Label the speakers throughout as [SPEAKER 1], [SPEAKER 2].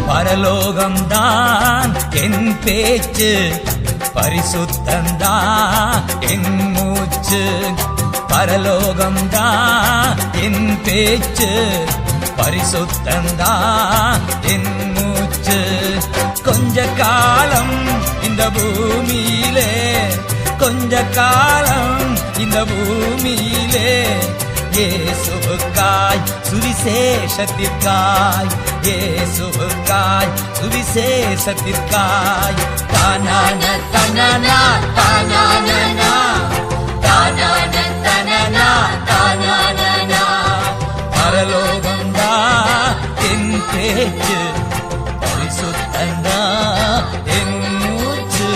[SPEAKER 1] பரலோகம்தான் என் பேச்சு, பரிசுத்தந்தான் என் மூச்சு. பரலோகம்தான் என் பேச்சு, பரிசுத்தந்தான் என் மூச்சு. கொஞ்ச காலம் இந்த பூமியிலே, கொஞ்ச காலம் இந்த பூமியிலே, இயேசுவுக்காய் சுவிசேஷத்திற்காய், இயேசுவுக்காய் சுவிசேஷத்திற்காய். தானான தனனா தானானா, தானான தனனா தானானா. பரலோகந்தா என் பேச்சு, பரிசுத்தந்தா என் மூச்சு.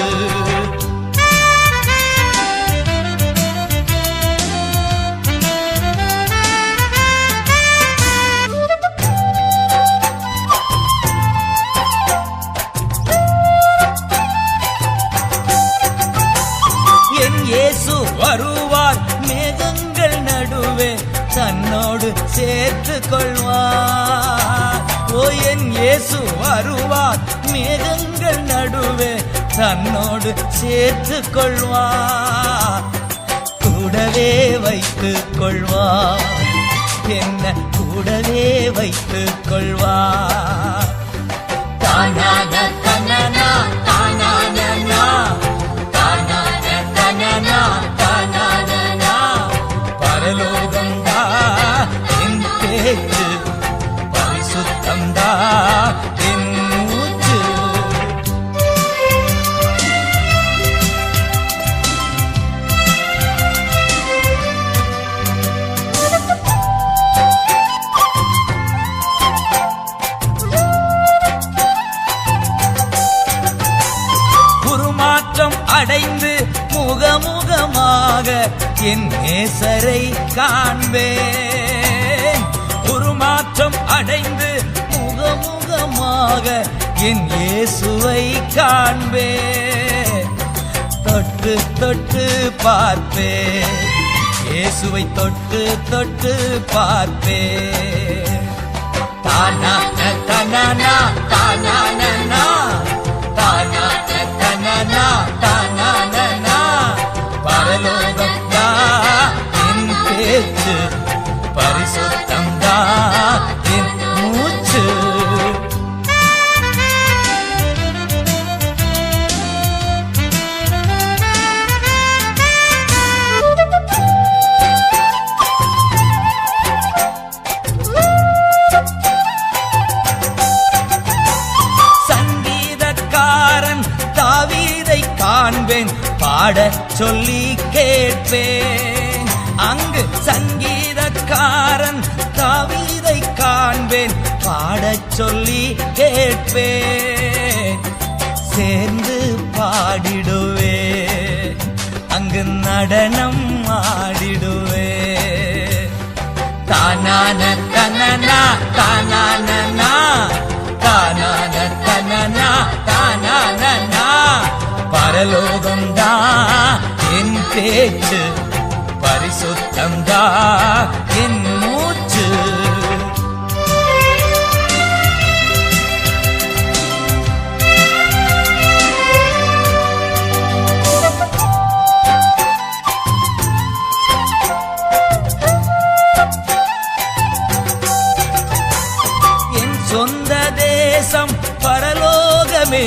[SPEAKER 1] இயேசு வருவார் மேகங்கள் நடுவே, தன்னோடு சேர்த்து கொள்வார். ஓ என் இயேசு வருவார் மேகங்கள் நடுவே, தன்னோடு சேர்த்து கொள்வார். கூடவே வைத்துக் கொள்வார், என்ன கூடவே வைத்துக் கொள்வார். தானான தனனா தானானா, தானான தனனா தானானா. பரலோகந்தா என் பேச்சு, பரிசுத்தந்தா என் மூச்சு. உருமாற்றம் அடைந்து முகமுகமாக என் நேசரை காண்பேன். உருமாற்றம் அடைந்து முகமுகமாக என் இயேசுவை காண்பேன். தொட்டு தொட்டு பார்ப்பேன், இயேசுவை தொட்டு தொட்டு பார்ப்பேன். தானான தனனா தானானா, தானான தனனா தானானா. பரலோகந்தா என் பேச்சு, பரிசுத்தந்தா என் மூச்சு. சங்கீதக்காரன் தாவீதை காண்பேன், பாடச் சொல்லி கேட்பேன். அங்கு சங்கீதக்காரன் தாவீதை காண்பேன், பாடச் சொல்லி கேட்பேன். சேர்ந்து பாடிடுவேன், அங்கு நடனம் ஆடிடுவேன். தானான தனனா தானானா, தானான தனனா தானானா. பரலோகந்தா என் பேச்சு, பரிசுத்தந்தா என் மூச்சு. என் சொந்த தேசம் பரலோகமே,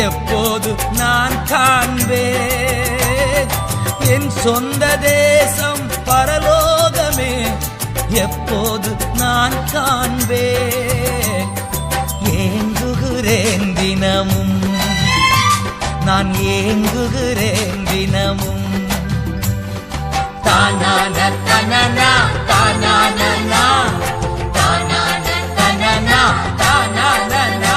[SPEAKER 1] எப்போது நான் காண்பேன். என் சொந்த தேசம் பரலோகமே, எப்போது நான் காண்பேன். ஏங்குகிறேன் தினமும் நான் ஏங்குகிறேன் தினமும். தானான தனனா தானானா தானான தனனா தானானா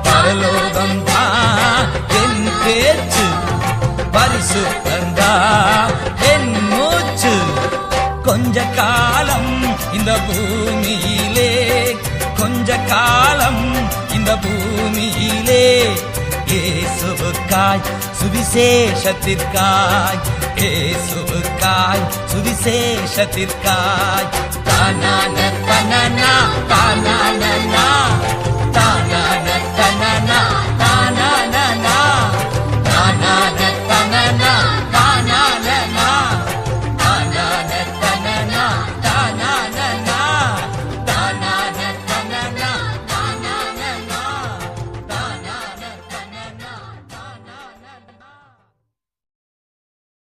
[SPEAKER 1] பரலோகம்தான் என் பேச்சு, பரிசுத்தந்தா என் மூச்சு. கொஞ்ச காலம் இந்த பூமியிலே, கொஞ்ச காலம் இந்த பூமியிலே, இயேசுவுக்காய் சுவிசேஷத்திற்காய், இயேசுவுக்காய் சுவிசேஷத்திற்காய். தானான தனனா தானானா தானான